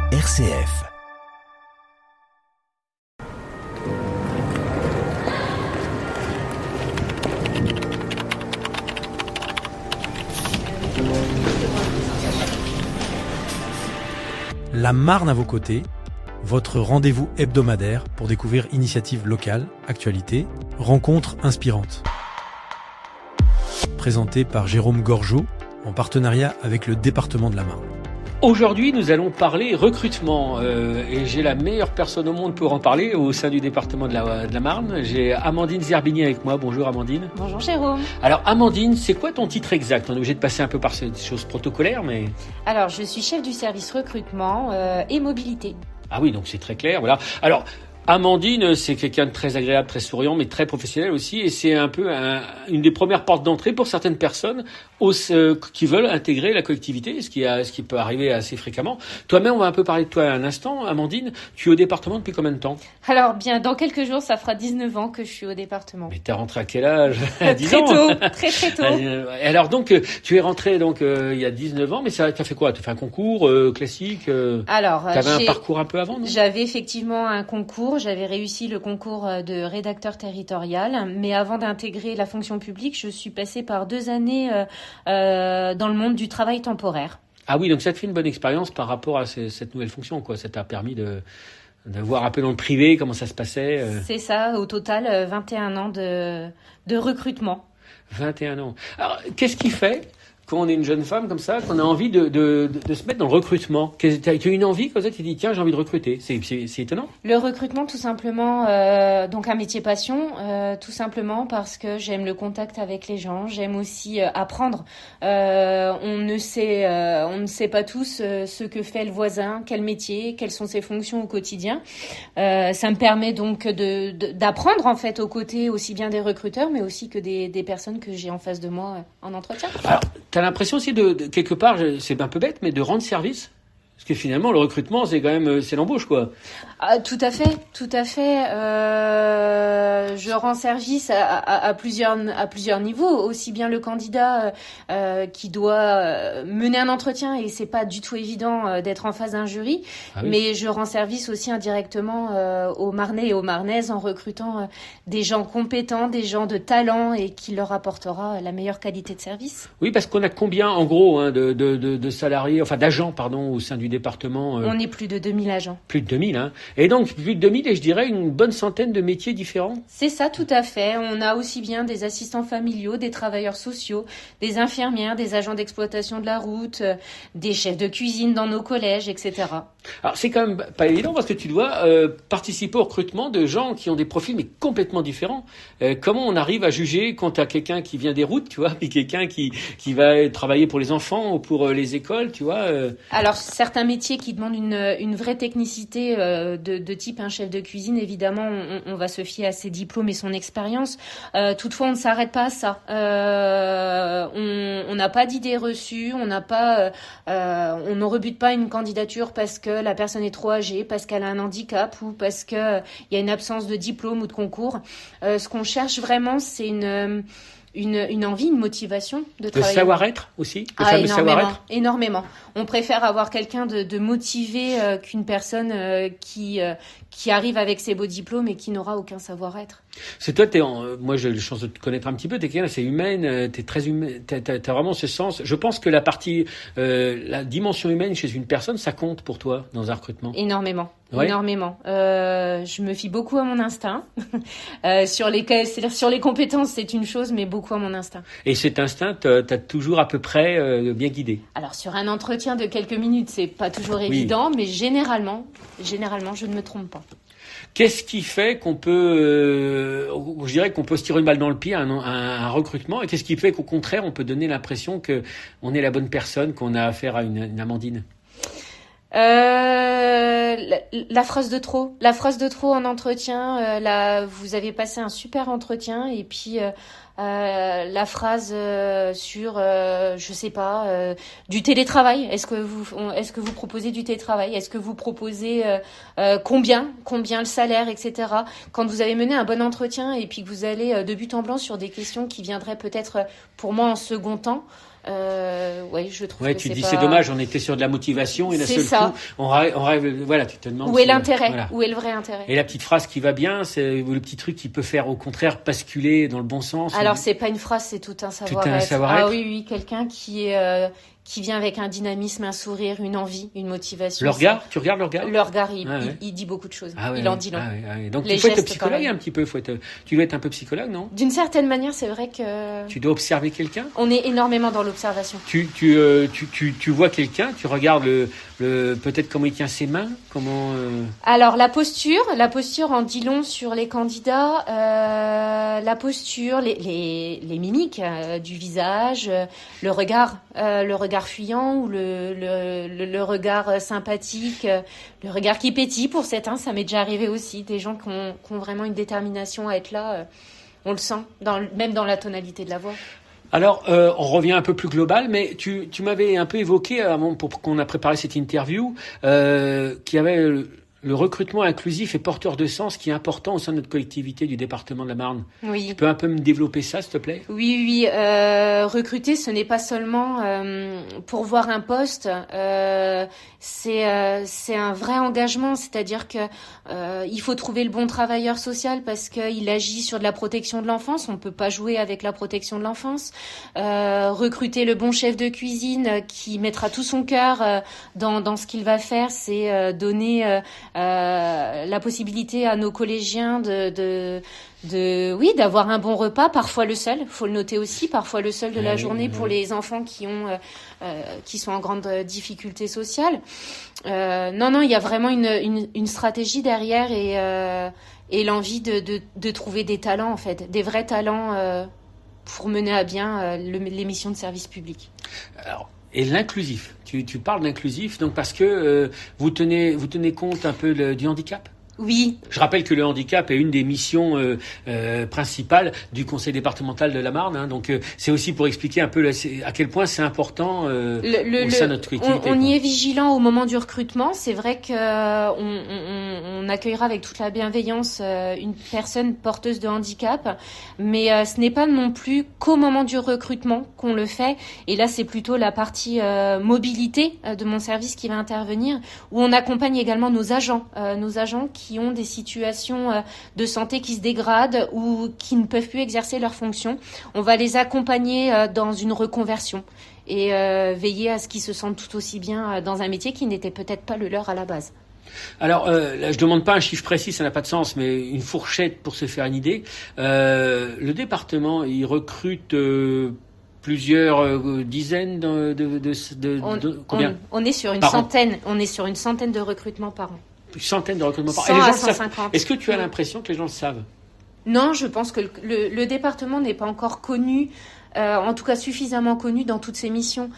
RCF. La Marne à vos côtés, votre rendez-vous hebdomadaire pour découvrir initiatives locales, actualités, rencontres inspirantes. Présenté par Jérôme Gorgeau, en partenariat avec le département de la Marne. Aujourd'hui, nous allons parler recrutement et j'ai la meilleure personne au monde pour en parler au sein du département de la Marne. J'ai Amandine Zerbini avec moi. Bonjour Amandine. Bonjour Jérôme. Alors Amandine, c'est quoi ton titre exact ? On est obligé de passer un peu par ces choses protocolaires, mais... Alors, je suis chef du service recrutement et mobilité. Ah oui, donc c'est très clair, voilà. Alors... Amandine, c'est quelqu'un de très agréable, très souriant, mais très professionnel aussi, et c'est un peu une des premières portes d'entrée pour certaines personnes qui veulent intégrer la collectivité, ce qui peut arriver assez fréquemment. Toi-même, on va un peu parler de toi un instant. Amandine, tu es au département depuis combien de temps ? Alors, bien, dans quelques jours, ça fera 19 ans que je suis au département. Mais t'es rentré à quel âge ? 10 Très ans. tôt, très tôt. Et alors donc, tu es rentré il y a 19 ans, mais t'as fait quoi ? Tu as fait un concours classique Alors, t'avais un parcours un peu avant, non ? J'avais effectivement un concours. J'avais réussi le concours de rédacteur territorial, mais avant d'intégrer la fonction publique, je suis passée par 2 années dans le monde du travail temporaire. Ah oui, donc ça te fait une bonne expérience par rapport à cette nouvelle fonction, quoi. Ça t'a permis de voir un peu dans le privé comment ça se passait. C'est ça, au total, 21 ans de recrutement. 21 ans. Alors, qu'est-ce qui fait quand on est une jeune femme comme ça, qu'on a envie de se mettre dans le recrutement ? Tu as une envie comme ça, tu te dis tiens, j'ai envie de recruter. C'est étonnant. Le recrutement, tout simplement, donc un métier passion, tout simplement parce que j'aime le contact avec les gens, j'aime aussi apprendre. On ne sait pas tous ce que fait le voisin, quel métier, quelles sont ses fonctions au quotidien. Ça me permet donc d'apprendre en fait aux côtés aussi bien des recruteurs, mais aussi que des personnes que j'ai en face de moi en entretien. Alors, t'as l'impression aussi de quelque part, c'est un peu bête, mais de rendre service ? Parce que finalement, le recrutement, c'est quand même, c'est l'embauche, quoi. Ah, tout à fait. Je rends service à plusieurs niveaux, aussi bien le candidat qui doit mener un entretien et c'est pas du tout évident d'être en face d'un jury, mais je rends service aussi indirectement aux Marnais et aux Marnaises en recrutant des gens compétents, des gens de talent et qui leur apportera la meilleure qualité de service. Oui, parce qu'on a combien, en gros, de salariés, enfin d'agents, pardon, au sein du département On est plus de 2000 agents. Plus de 2000, hein. Et donc, plus de 2000 et je dirais une bonne centaine de métiers différents. C'est ça, tout à fait. On a aussi bien des assistants familiaux, des travailleurs sociaux, des infirmières, des agents d'exploitation de la route, des chefs de cuisine dans nos collèges, etc. Alors, c'est quand même pas évident parce que tu dois participer au recrutement de gens qui ont des profils mais complètement différents. Comment on arrive à juger quand tu as quelqu'un qui vient des routes, tu vois, puis quelqu'un qui va travailler pour les enfants ou pour les écoles, tu vois Alors, certains métiers qui demandent une vraie technicité de type un chef de cuisine, évidemment, on va se fier à ses diplômes et son expérience. Toutefois, on ne s'arrête pas à ça. On n'a pas d'idées reçues, on ne rebute pas une candidature parce que la personne est trop âgée, parce qu'elle a un handicap ou parce qu'il y a une absence de diplôme ou de concours. Ce qu'on cherche vraiment, c'est une envie, une motivation de travailler. Le savoir-être aussi, le fameux savoir-être. Énormément. On préfère avoir quelqu'un de motivé qu'une personne qui arrive avec ses beaux diplômes et qui n'aura aucun savoir-être. C'est toi, moi j'ai eu la chance de te connaître un petit peu, t'es quelqu'un assez humaine, t'es très humaine, t'as vraiment ce sens. Je pense que la dimension humaine chez une personne, ça compte pour toi dans un recrutement. Énormément. Ouais. Énormément. Je me fie beaucoup à mon instinct. Sur les compétences, c'est une chose, mais beaucoup à mon instinct. Et cet instinct, t'as toujours à peu près bien guidé. Alors sur un entretien de quelques minutes, c'est pas toujours évident, mais généralement, je ne me trompe pas. Qu'est-ce qui fait qu'on peut, je dirais qu'on peut se tirer une balle dans le pied à un recrutement, et qu'est-ce qui fait qu'au contraire, on peut donner l'impression que on est la bonne personne, qu'on a affaire à une Amandine? La phrase de trop en entretien. Vous avez passé un super entretien et puis la phrase sur je sais pas du télétravail. Est-ce que vous proposez du télétravail? Est-ce que vous proposez combien le salaire, etc. Quand vous avez mené un bon entretien et puis que vous allez de but en blanc sur des questions qui viendraient peut-être pour moi en second temps. Ouais, je trouve Ouais, que tu c'est dis pas... c'est dommage, on était sur de la motivation et d'un seul coup, on rêve, voilà, tu te demandes Où est l'intérêt? voilà. Où est le vrai intérêt? Et la petite phrase qui va bien, c'est le petit truc qui peut faire au contraire basculer dans le bon sens. Alors c'est pas une phrase, c'est tout un savoir-être. Tout un savoir-être. Ah oui, quelqu'un qui vient avec un dynamisme, un sourire, une envie, une motivation. Le regard, tu regardes le regard? Le regard, il dit beaucoup de choses. Il en dit long. Donc Les il faut être gestes, psychologue un petit peu. Tu dois être un peu psychologue, non? D'une certaine manière, c'est vrai que... Tu dois observer quelqu'un? On est énormément dans l'observation. Tu vois quelqu'un, tu regardes peut-être comment il tient ses mains, comment... Alors la posture en dit long sur les candidats. La posture, les mimiques du visage, le regard fuyant ou le regard sympathique, le regard qui pétille pour certains, ça m'est déjà arrivé aussi. Des gens qui ont vraiment une détermination à être là, on le sent, même dans la tonalité de la voix. Alors, on revient un peu plus global, mais tu m'avais un peu évoqué, avant pour qu'on a préparé cette interview, qu'il y avait le recrutement inclusif et porteur de sens qui est important au sein de notre collectivité du département de la Marne. Oui. Tu peux un peu me développer ça, s'il te plaît? Oui. Recruter, ce n'est pas seulement pourvoir un poste. C'est un vrai engagement. C'est-à-dire que il faut trouver le bon travailleur social parce qu'il agit sur de la protection de l'enfance. On ne peut pas jouer avec la protection de l'enfance. Recruter le bon chef de cuisine qui mettra tout son cœur dans ce qu'il va faire, c'est donner la possibilité à nos collégiens d'avoir un bon repas, parfois le seul, faut le noter aussi, parfois le seul de la journée pour les enfants qui sont en grande difficulté sociale. Non, il y a vraiment une stratégie derrière et l'envie de trouver des talents, en fait, des vrais talents pour mener à bien les missions de service public. Alors, et l'inclusif, tu parles d'inclusif, donc parce que vous tenez compte un peu du handicap? Oui. Je rappelle que le handicap est une des missions principales du conseil départemental de la Marne. Hein, donc c'est aussi pour expliquer un peu à quel point c'est important au sein de notre collectivité. On y est vigilant au moment du recrutement. C'est vrai que on accueillera avec toute la bienveillance une personne porteuse de handicap, mais ce n'est pas non plus qu'au moment du recrutement qu'on le fait. Et là, c'est plutôt la partie mobilité de mon service qui va intervenir, où on accompagne également nos agents qui ont des situations de santé qui se dégradent ou qui ne peuvent plus exercer leurs fonctions. On va les accompagner dans une reconversion et veiller à ce qu'ils se sentent tout aussi bien dans un métier qui n'était peut-être pas le leur à la base. Alors, là, je demande pas un chiffre précis, ça n'a pas de sens, mais une fourchette pour se faire une idée. Le département, il recrute plusieurs dizaines combien? On est sur une centaine. On est sur une centaine de recrutements par an. Une centaine de recrutements par an. 100 Et les gens à le savent. 150. Est-ce que tu as l'impression que les gens le savent? Non, je pense que le département n'est pas encore connu, en tout cas suffisamment connu dans toutes ses missions.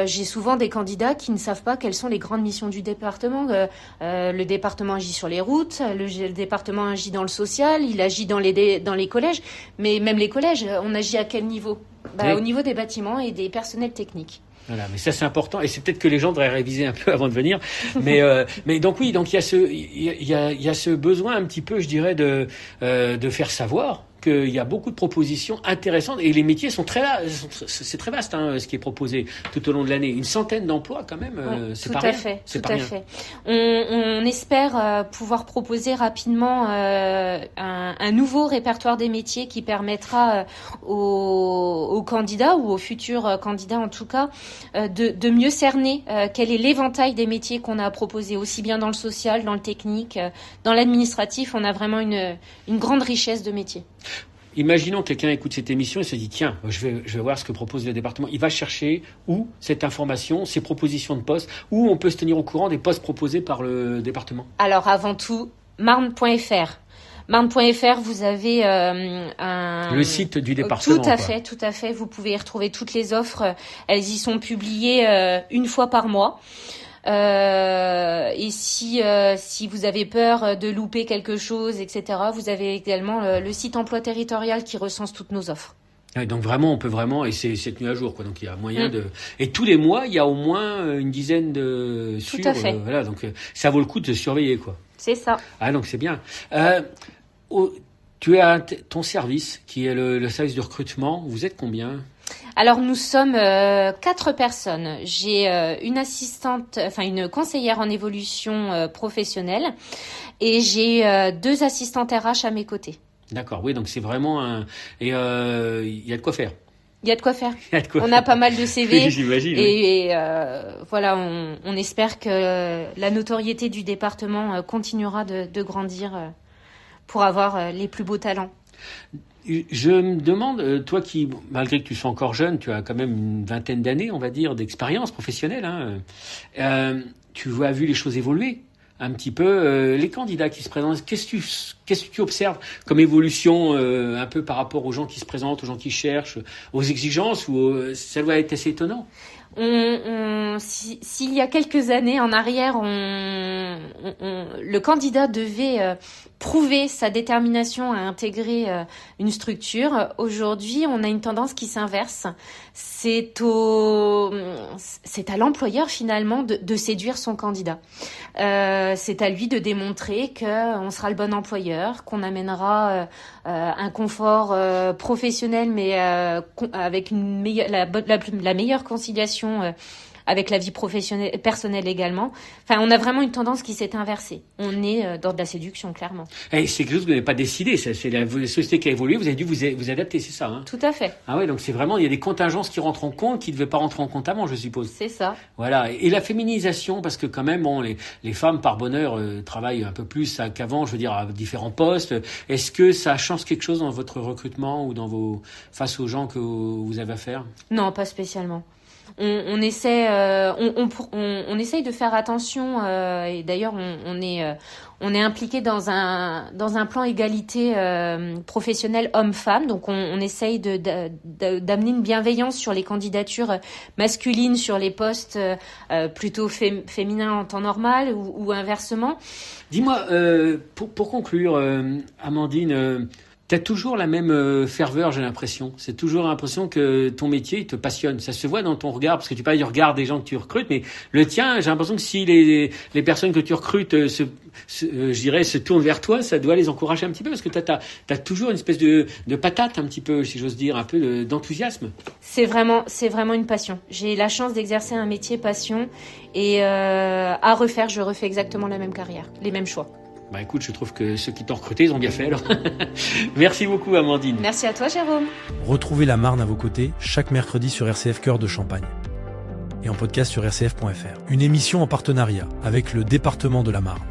J'ai souvent des candidats qui ne savent pas quelles sont les grandes missions du département. Le département agit sur les routes, le département agit dans le social, il agit dans les collèges. Mais même les collèges, on agit à quel niveau? Oui. Au niveau des bâtiments et des personnels techniques. Voilà, mais ça c'est important et c'est peut-être que les gens devraient réviser un peu avant de venir. Mais donc oui, donc il y a ce besoin un petit peu, je dirais, de faire savoir qu'il y a beaucoup de propositions intéressantes et les métiers sont c'est très vaste ce qui est proposé tout au long de l'année. Une centaine d'emplois quand même, c'est pas rien. Tout à fait. On espère pouvoir proposer rapidement un nouveau répertoire des métiers qui permettra aux candidats ou aux futurs candidats en tout cas de mieux cerner quel est l'éventail des métiers qu'on a à proposer, aussi bien dans le social, dans le technique, dans l'administratif. On a vraiment une grande richesse de métiers. Imaginons que quelqu'un écoute cette émission et se dit tiens, je vais voir ce que propose le département. Il va chercher où cette information, ces propositions de postes, où on peut se tenir au courant des postes proposés par le département. Alors avant tout, marne.fr. Marne.fr, vous avez le site du département. Tout à fait. Vous pouvez y retrouver toutes les offres. Elles y sont publiées une fois par mois. Et si vous avez peur de louper quelque chose, etc., vous avez également le site emploi territorial qui recense toutes nos offres. Ouais, donc vraiment, on peut vraiment, et c'est tenu à jour, quoi. Donc il y a moyen et tous les mois, il y a au moins une dizaine de Tout à fait. Voilà, donc ça vaut le coup de surveiller, quoi. C'est ça. Ah, donc c'est bien. Tu as ton service, qui est le service de recrutement. Vous êtes combien? Alors nous sommes 4 personnes. J'ai une assistante, enfin une conseillère en évolution professionnelle, et j'ai 2 assistantes RH à mes côtés. D'accord, oui, donc c'est vraiment et il y a de quoi faire. Il y a de quoi faire. Il y a de quoi On faire. a pas mal de CV. J'imagine. Et voilà, on espère que la notoriété du département continuera de grandir pour avoir les plus beaux talents. Je me demande, toi qui, malgré que tu sois encore jeune, tu as quand même une vingtaine d'années, on va dire, d'expérience professionnelle, hein, tu as vu les choses évoluer un petit peu. Les candidats qui se présentent, qu'est-ce que tu observes comme évolution un peu par rapport aux gens qui se présentent, aux gens qui cherchent, aux exigences, ou ça doit être assez étonnant? S'il y a quelques années en arrière, le candidat devait prouver sa détermination à intégrer une structure. Aujourd'hui, on a une tendance qui s'inverse. C'est à l'employeur finalement de séduire son candidat. C'est à lui de démontrer qu'on sera le bon employeur, qu'on amènera un confort professionnel, mais avec la meilleure conciliation avec la vie professionnelle, personnelle également. Enfin, on a vraiment une tendance qui s'est inversée. On est dans de la séduction, clairement. Et c'est quelque chose que vous n'avez pas décidé. C'est la société qui a évolué. Vous avez dû vous adapter, c'est ça, hein? Tout à fait. Ah ouais, donc c'est vraiment, il y a des contingences qui rentrent en compte, qui ne devaient pas rentrer en compte avant, je suppose. C'est ça. Voilà. Et la féminisation, parce que quand même, bon, les femmes, par bonheur, travaillent un peu plus qu'avant, je veux dire, à différents postes. Est-ce que ça change quelque chose dans votre recrutement ou face aux gens que vous avez affaire? Non, pas spécialement. On essaie de faire attention, et d'ailleurs on est impliqué dans un plan égalité professionnelle homme-femme, donc on essaye d'amener une bienveillance sur les candidatures masculines sur les postes plutôt féminins en temps normal ou inversement. Dis-moi, pour conclure, Amandine, t'as toujours la même ferveur, j'ai l'impression. C'est toujours l'impression que ton métier il te passionne. Ça se voit dans ton regard, parce que tu parles du regard des gens que tu recrutes, mais le tien, j'ai l'impression que si les personnes que tu recrutes se tournent vers toi, ça doit les encourager un petit peu, parce que t'as toujours une espèce de patate un petit peu, si j'ose dire, un peu d'enthousiasme. C'est vraiment une passion. J'ai la chance d'exercer un métier passion, et à refaire, je refais exactement la même carrière, les mêmes choix. Bah écoute, je trouve que ceux qui t'ont recruté, ils ont bien fait alors. Merci beaucoup Amandine. Merci à toi Jérôme. Retrouvez la Marne à vos côtés chaque mercredi sur RCF Cœur de Champagne et en podcast sur rcf.fr. Une émission en partenariat avec le département de la Marne.